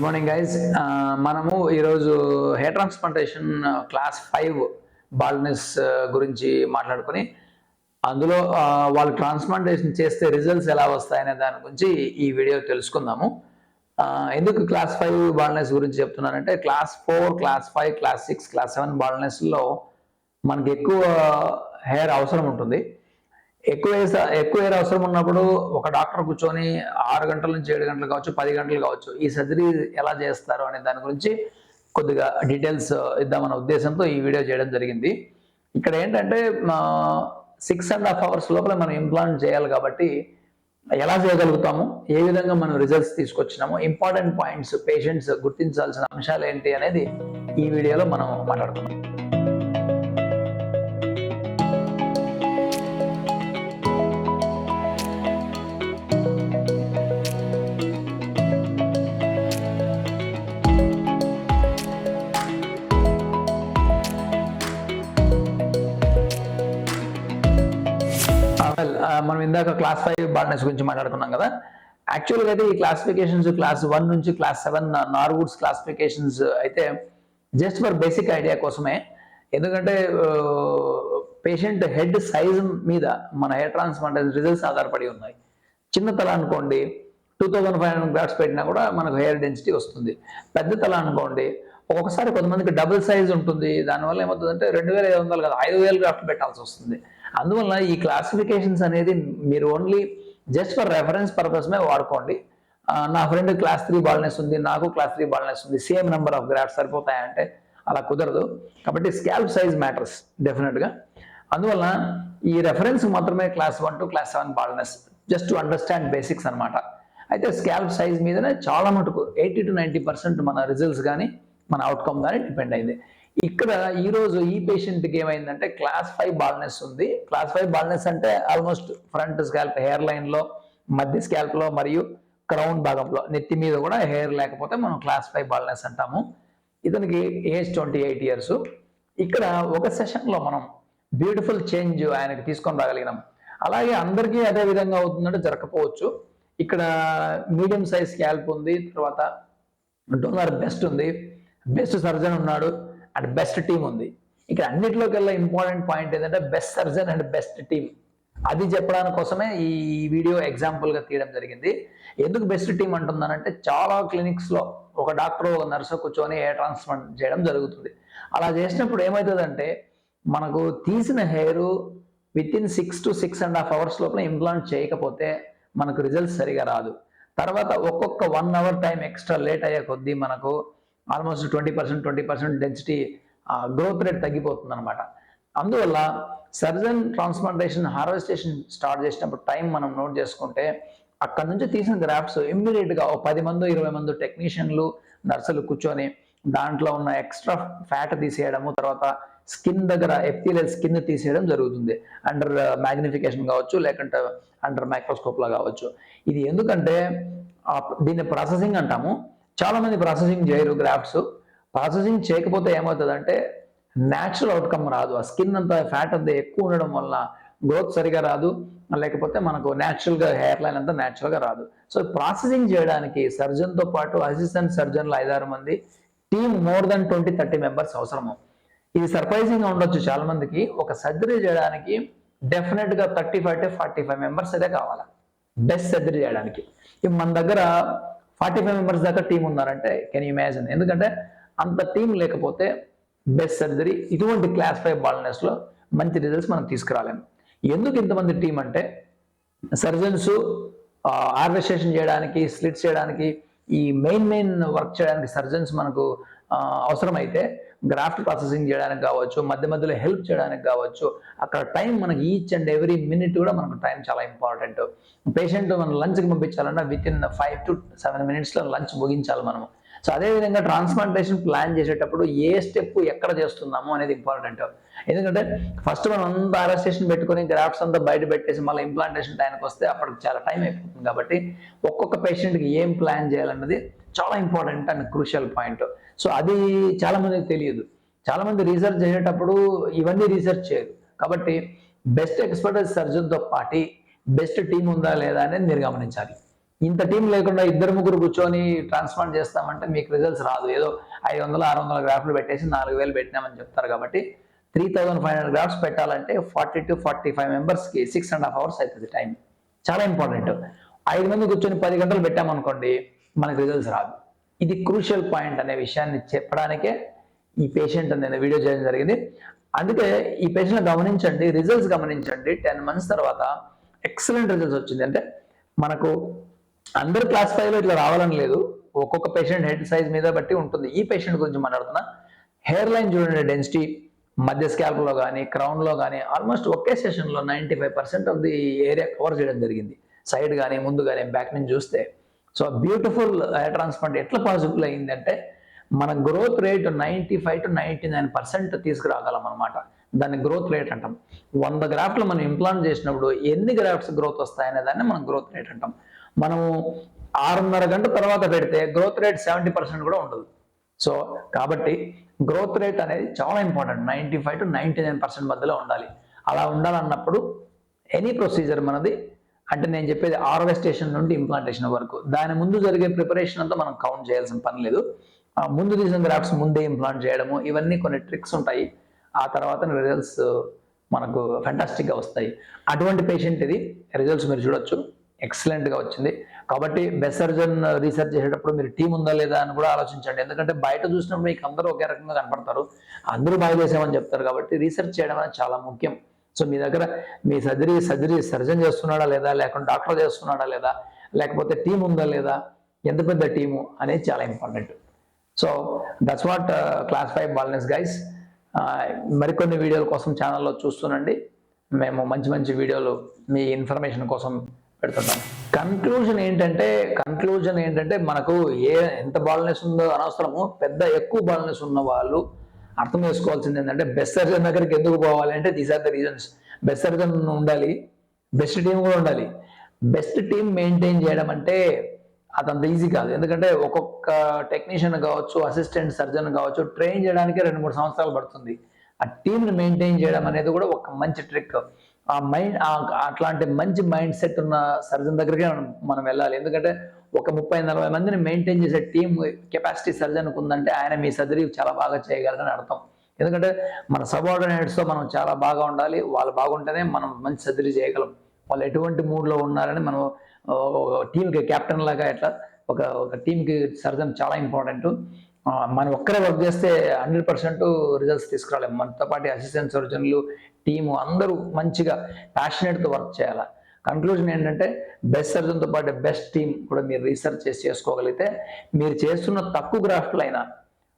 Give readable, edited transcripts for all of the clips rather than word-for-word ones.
Good morning guys. మనము ఈరోజు hair transplantation class 5 baldness గురించి మాట్లాడుకొని అందులో వాళ్ళు ట్రాన్స్ప్లాంటేషన్ చేస్తే రిజల్ట్స్ ఎలా వస్తాయనే దాని గురించి ఈ వీడియో తెలుసుకుందాము. ఎందుకు క్లాస్ 5 బాల్డ్నెస్ గురించి చెప్తున్నానంటే క్లాస్ 4, క్లాస్ 5, క్లాస్ 6, క్లాస్ 7 బాల్డ్నెస్లో మనకి ఎక్కువ హెయిర్ అవసరం ఉంటుంది. ఎక్కువ హెయిర్ అవసరం ఉన్నప్పుడు ఒక డాక్టర్ కూర్చొని 6 గంటల నుంచి 7 గంటలు కావచ్చు, 10 గంటలు కావచ్చు, ఈ సర్జరీ ఎలా చేస్తారు అనే దాని గురించి కొద్దిగా డీటెయిల్స్ ఇద్దామన్న ఉద్దేశంతో ఈ వీడియో చేయడం జరిగింది. ఇక్కడ ఏంటంటే 6.5 hours లోపల మనం ఇంప్లాంట్ చేయాలి కాబట్టి ఎలా చేయగలుగుతాము, ఏ విధంగా మనం రిజల్ట్స్ తీసుకొచ్చినాము, ఇంపార్టెంట్ పాయింట్స్, పేషెంట్స్ గుర్తించాల్సిన అంశాలు ఏంటి అనేది ఈ వీడియోలో మనం మాట్లాడుతున్నాం. మనం ఇందాక క్లాస్ 5 బాల్డ్నెస్ గురించి మాట్లాడుకున్నాం కదా. యాక్చువల్గా అయితే ఈ క్లాసిఫికేషన్స్ క్లాస్ 1 నుంచి క్లాస్ 7 నార్వుడ్స్ క్లాసిఫికేషన్స్ అయితే జస్ట్ ఫర్ బేసిక్ ఐడియా కోసమే. ఎందుకంటే పేషెంట్ హెడ్ సైజ్ మీద మన హెయిర్ ట్రాన్స్ప్లాంటేషన్ రిజల్ట్స్ ఆధారపడి ఉన్నాయి. చిన్న తల అనుకోండి 2500 గ్రాఫ్ట్స్ పెట్టినా కూడా మనకు హెయిర్ డెన్సిటీ వస్తుంది. పెద్ద తల అనుకోండి ఒక్కొక్కసారి కొంతమందికి డబుల్ సైజ్ ఉంటుంది. దానివల్ల ఏమవుతుందంటే 2500 కాదు 5000 గ్రాఫ్ట్ పెట్టాల్సి వస్తుంది. అందువల్ల ఈ క్లాసిఫికేషన్స్ అనేది మీరు only just for reference purpose మీద వాడుకోండి. నా ఫ్రెండ్ క్లాస్ 3 బాల్డ్నెస్ ఉంది, నాకు క్లాస్ 3 బాల్డ్నెస్ ఉంది, సేమ్ నెంబర్ ఆఫ్ గ్రాఫ్ట్స్ సరిపోతాయంటే అలా కుదరదు. కాబట్టి స్కాల్ప్ సైజ్ మ్యాటర్స్ డెఫినెట్గా. అందువల్ల ఈ రెఫరెన్స్ మాత్రమే class 1 to class 7 baldness, just to understand basics అనమాట. అయితే స్కాల్ప్ సైజ్ మీదనే చాలా మటుకు 80 to 90% మన రిజల్ట్స్ కానీ మన అవుట్కమ్ కానీ డిపెండ్ అయింది. ఇక్కడ ఈరోజు ఈ పేషెంట్కి ఏమైందంటే క్లాస్ 5 బాల్డ్నెస్ ఉంది. క్లాస్ 5 బాల్డ్నెస్ అంటే ఆల్మోస్ట్ ఫ్రంట్ స్కాల్ప్ హెయిర్ లైన్లో, మధ్య స్కాల్ప్లో మరియు క్రౌన్ భాగంలో, నెత్తి మీద కూడా హెయిర్ లేకపోతే మనం క్లాస్ 5 బాల్డ్నెస్ అంటాము. ఇతనికి ఏజ్ 28 years. ఇక్కడ ఒక సెషన్లో మనం బ్యూటిఫుల్ చేంజ్ ఆయనకి తీసుకొని రాగలిగినాం. అలాగే అందరికీ అదే విధంగా అవుతుందంటే జరగకపోవచ్చు. ఇక్కడ మీడియం సైజ్ స్కాల్ప్ ఉంది, తర్వాత డోనర్ బెస్ట్ ఉంది, బెస్ట్ సర్జన్ ఉన్నాడు అండ్ బెస్ట్ టీమ్ ఉంది. ఇక్కడ అన్నిటిలోకెల్లా ఇంపార్టెంట్ పాయింట్ ఏంటంటే best surgeon and best team. అది చెప్పడానికి కోసమే ఈ వీడియో ఎగ్జాంపుల్గా తీయడం జరిగింది. ఎందుకు బెస్ట్ టీమ్ అంటున్నానంటే చాలా క్లినిక్స్లో ఒక డాక్టర్ ఒక నర్సు కూర్చొని హెయిర్ ట్రాన్స్ప్లాంట్ చేయడం జరుగుతుంది. అలా చేసినప్పుడు ఏమవుతుందంటే మనకు తీసిన hair with in 6 to 6.5 hours లోపల ఇంప్లాంట్ చేయకపోతే మనకు రిజల్ట్స్ సరిగా రాదు. తర్వాత ఒక్కొక్క 1 hour టైం ఎక్స్ట్రా లేట్ అయ్యే కొద్దీ మనకు ఆల్మోస్ట్ 20% డెన్సిటీ గ్రోత్ రేట్ తగ్గిపోతుంది అనమాట. అందువల్ల సర్జన్ ట్రాన్స్ప్లాంటేషన్ హార్వెస్టేషన్ స్టార్ట్ చేసినప్పుడు టైం మనం నోట్ చేసుకుంటే అక్కడ నుంచి తీసిన గ్రాఫ్ట్స్ ఇమ్మీడియట్గా 10 మంది 20 మంది టెక్నీషియన్లు నర్సులు కూర్చొని దాంట్లో ఉన్న ఎక్స్ట్రా ఫ్యాట్ తీసేయడము, తర్వాత స్కిన్ దగ్గర ఎపిథీలియల్ స్కిన్ తీసేయడం జరుగుతుంది. అండర్ మ్యాగ్నిఫికేషన్ కావచ్చు, లేకుంటే అండర్ మైక్రోస్కోప్లో కావచ్చు. ఇది ఎందుకంటే దీన్ని ప్రాసెసింగ్ అంటాము. చాలా మంది ప్రాసెసింగ్ చేయరు గ్రాఫ్ట్స్. ప్రాసెసింగ్ చేయకపోతే ఏమవుతుందంటే న్యాచురల్ అవుట్కమ్ రాదు. ఆ స్కిన్ అంతా ఫ్యాట్ అంతా ఎక్కువ ఉండడం వల్ల గ్రోత్ సరిగా రాదు, లేకపోతే మనకు న్యాచురల్గా హెయిర్ లైన్ అంతా న్యాచురల్గా రాదు. సో ప్రాసెసింగ్ చేయడానికి సర్జన్తో పాటు అసిస్టెంట్ సర్జన్లు 5-6 మంది, టీమ్ మోర్ దెన్ 20-30 members అవసరము. ఇది సర్ప్రైజింగ్గా ఉండొచ్చు చాలా మందికి. ఒక సర్జరీ చేయడానికి డెఫినెట్గా 35 to 45 members అయితే కావాలి బెస్ట్ సర్జరీ చేయడానికి. మన దగ్గర 45 members దాకా టీం ఉన్నారంటే కెన్ యూ ఇమాజిన్. ఎందుకంటే అంత టీం లేకపోతే బెస్ట్ సర్జరీ ఇటువంటి క్లాస్ 5 బాల్డ్నెస్లో మంచి రిజల్ట్స్ మనం తీసుకురాలేము. ఎందుకు ఇంతమంది టీం అంటే సర్జన్స్ హార్వెస్టేషన్ చేయడానికి, స్లిట్స్ చేయడానికి, ఈ మెయిన్ వర్క్ చేయడానికి సర్జన్స్ మనకు అవసరమైతే గ్రాఫ్ట్ ప్రాసెసింగ్ చేయడానికి కావచ్చు, మధ్య మధ్యలో హెల్ప్ చేయడానికి కావచ్చు, అక్కడ టైం మనకి ఈచ్ అండ్ ఎవ్రీ మినిట్ కూడా మనకు టైం చాలా ఇంపార్టెంట్. పేషెంట్ మనం లంచ్కి పంపించాలన్నా with in 5 to 7 minutes lunch ముగించాలి మనము. సో అదేవిధంగా ట్రాన్స్ప్లాంటేషన్ ప్లాన్ చేసేటప్పుడు ఏ స్టెప్ ఎక్కడ చేస్తున్నాము అనేది ఇంపార్టెంట్. ఎందుకంటే ఫస్ట్ మనం అంతా హార్వెస్టేషన్ పెట్టుకొని గ్రాఫ్ట్స్ అంతా బయట పెట్టేసి మళ్ళీ ఇంప్లాంటేషన్ టైంకి వస్తే అప్పటికి చాలా టైం అయిపోతుంది. కాబట్టి ఒక్కొక్క పేషెంట్కి ఏం ప్లాన్ చేయాలన్నది చాలా important and crucial point. So అది చాలా మందికి తెలియదు. చాలా మంది రీసెర్చ్ చేసేటప్పుడు ఇవన్నీ రీసెర్చ్ చేయరు. కాబట్టి బెస్ట్ ఎక్స్పర్టైజ్ సర్జన్తో పాటు బెస్ట్ టీం ఉందా లేదా అనేది మీరు గమనించాలి. ఇంత టీం లేకుండా 2-3 కూర్చొని ట్రాన్స్ప్లాంట్ చేస్తామంటే మీకు రిజల్ట్స్ రాదు. ఏదో 500-600 గ్రాఫ్ట్లు పెట్టేసి 4000 పెట్టినామని చెప్తారు. కాబట్టి 3500 గ్రాఫ్ట్స్ పెట్టాలంటే 40 to 45 మెంబర్స్కి 6.5 hours అవుతుంది టైం. చాలా ఇంపార్టెంట్. 5 మంది కూర్చొని 10 గంటలు పెట్టామనుకోండి, మనకు రిజల్ట్స్ రాదు. ఇది క్రూషియల్ పాయింట్ అనే విషయాన్ని చెప్పడానికే ఈ పేషెంట్ నేను వీడియో చేయడం జరిగింది. అందుకే ఈ పేషెంట్ గమనించండి, రిజల్ట్స్ గమనించండి. 10 months తర్వాత ఎక్సలెంట్ రిజల్ట్స్ వచ్చింది. అంటే మనకు అందరు క్లాస్ 5లో ఇట్లా రావాలని లేదు, ఒక్కొక్క పేషెంట్ హెడ్ సైజ్ మీద బట్టి ఉంటుంది. ఈ పేషెంట్ గురించి మాట్లాడుతున్నా. హెయిర్ లైన్ చూడండి, డెన్సిటీ మధ్య స్కాల్ప్లో కానీ క్రౌన్లో కానీ ఆల్మోస్ట్ ఒకే సెషన్లో 95% ఆఫ్ ది ఏరియా కవర్ చేయడం జరిగింది. సైడ్ కానీ ముందు కానీ బ్యాక్ నుంచి చూస్తే. సో బ్యూటిఫుల్ హెయిర్ ట్రాన్స్ప్లాంట్ ఎట్లా పాసిబుల్ అయిందంటే మన గ్రోత్ రేట్ 95 to 99% తీసుకురాగలం అనమాట. దాన్ని గ్రోత్ రేట్ అంటాం. 100 గ్రాఫ్ట్లు మనం ఇంప్లాంట్ చేసినప్పుడు ఎన్ని గ్రాఫ్ట్స్ గ్రోత్ వస్తాయనే దాన్ని మనం గ్రోత్ రేట్ అంటాం. మనము 6.5 గంటల తర్వాత పెడితే గ్రోత్ రేట్ 70% కూడా ఉండదు. సో కాబట్టి గ్రోత్ రేట్ అనేది చాలా ఇంపార్టెంట్. 95 to 99% మధ్యలో ఉండాలి. అలా ఉండాలన్నప్పుడు ఎనీ ప్రొసీజర్ మనది, అంటే నేను చెప్పేది ఆర్వెస్టేషన్ నుండి ఇంప్లాంటేషన్ వరకు, దాని ముందు జరిగే ప్రిపరేషన్ అంతా మనం కౌంట్ చేయాల్సిన పని లేదు. ముందు తీసిన గ్రాఫ్ట్స్ ముందే ఇంప్లాంట్ చేయడము, ఇవన్నీ కొన్ని ట్రిక్స్ ఉంటాయి. ఆ తర్వాత రిజల్ట్స్ మనకు ఫెంటాస్టిక్గా వస్తాయి. అటువంటి పేషెంట్ ఇది. రిజల్ట్స్ మీరు చూడొచ్చు, ఎక్సలెంట్గా వచ్చింది. కాబట్టి బెస్ట్ సర్జన్ రీసెర్చ్ చేసేటప్పుడు మీరు టీం ఉందా లేదా అని కూడా ఆలోచించండి. ఎందుకంటే బయట చూసినప్పుడు మీకు అందరూ ఒకే రకంగా కనపడతారు, అందరూ బాగా చేసామని చెప్తారు. కాబట్టి రీసెర్చ్ చేయడం అనేది చాలా ముఖ్యం. సో మీ దగ్గర మీ సర్జన్ చేస్తున్నాడా లేదా, లేకుంటే డాక్టర్ చేస్తున్నాడా లేదా, లేకపోతే టీం ఉందా లేదా, ఎంత పెద్ద టీము అనేది చాలా important. So that's what class 5 baldness guys. మరికొన్ని వీడియోల కోసం ఛానల్లో చూస్తుండండి. మేము మంచి మంచి వీడియోలు మీ ఇన్ఫర్మేషన్ కోసం పెడుతుంటాం. కన్క్లూజన్ ఏంటంటే మనకు ఎంత బాల్నెస్ ఉందో అనవసరము. ఎక్కువ బాల్నెస్ ఉన్న వాళ్ళు అర్థం చేసుకోవాల్సింది ఏంటంటే బెస్ట్ సర్జన్ దగ్గరికి ఎందుకు పోవాలి అంటే these are the reasons. Best surgeon ఉండాలి, బెస్ట్ టీం కూడా ఉండాలి. బెస్ట్ టీం మెయింటైన్ చేయడం అంటే అదంత ఈజీ కాదు. ఎందుకంటే ఒక్కొక్క టెక్నీషియన్ కావచ్చు, అసిస్టెంట్ సర్జన్ కావచ్చు, ట్రైన్ చేయడానికి 2-3 సంవత్సరాలు పడుతుంది. ఆ టీంని మెయింటైన్ చేయడం అనేది కూడా ఒక మంచి ట్రిక్. అట్లాంటి మంచి మైండ్ సెట్ ఉన్న సర్జన్ దగ్గరికి మనం వెళ్ళాలి. ఎందుకంటే ఒక 30-40 మందిని మెయింటైన్ చేసే టీం కెపాసిటీ సర్జన్కు ఉందంటే ఆయన మీ సర్జరీ చాలా బాగా చేయగలరని అర్థం. ఎందుకంటే మన సబార్డినేట్స్తో మనం చాలా బాగా ఉండాలి. వాళ్ళు బాగుంటేనే మనం మంచి సర్జరీ చేయగలం. వాళ్ళు ఎటువంటి మూడ్లో ఉన్నారని మనం టీంకి కెప్టెన్ లాగా ఎట్లా ఒక టీంకి సర్జన్ చాలా ఇంపార్టెంట్. మనం ఒక్కరే వర్క్ చేస్తే 100% రిజల్ట్స్ తీసుకురాలేము. మనతో పాటు అసిస్టెంట్ సర్జన్లు, టీము అందరూ మంచిగా ప్యాషనేట్తో వర్క్ చేయాలి. కన్క్లూజన్ ఏంటంటే బెస్ట్ సర్జన్తో పాటు బెస్ట్ టీం కూడా మీరు రీసెర్చ్ చేసి చేసుకోగలిగితే మీరు చేస్తున్న తక్కువ గ్రాఫ్ట్లు అయినా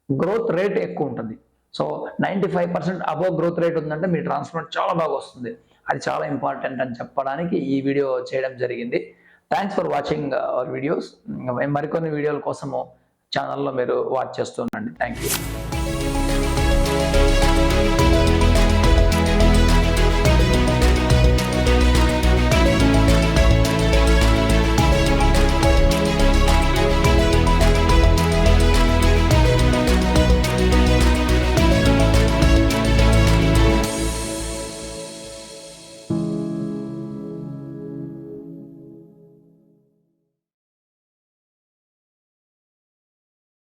గ్రోత్ రేట్ ఎక్కువ ఉంటుంది. సో 95% అబోవ్ గ్రోత్ రేట్ ఉందంటే మీ ట్రాన్స్ప్లాంట్ చాలా బాగా వస్తుంది. అది చాలా ఇంపార్టెంట్ అని చెప్పడానికి ఈ వీడియో చేయడం జరిగింది. Thanks for watching our videos. మరికొన్ని వీడియోల కోసము ఛానల్లో మీరు వాచ్ చేస్తుండండి. Thank you.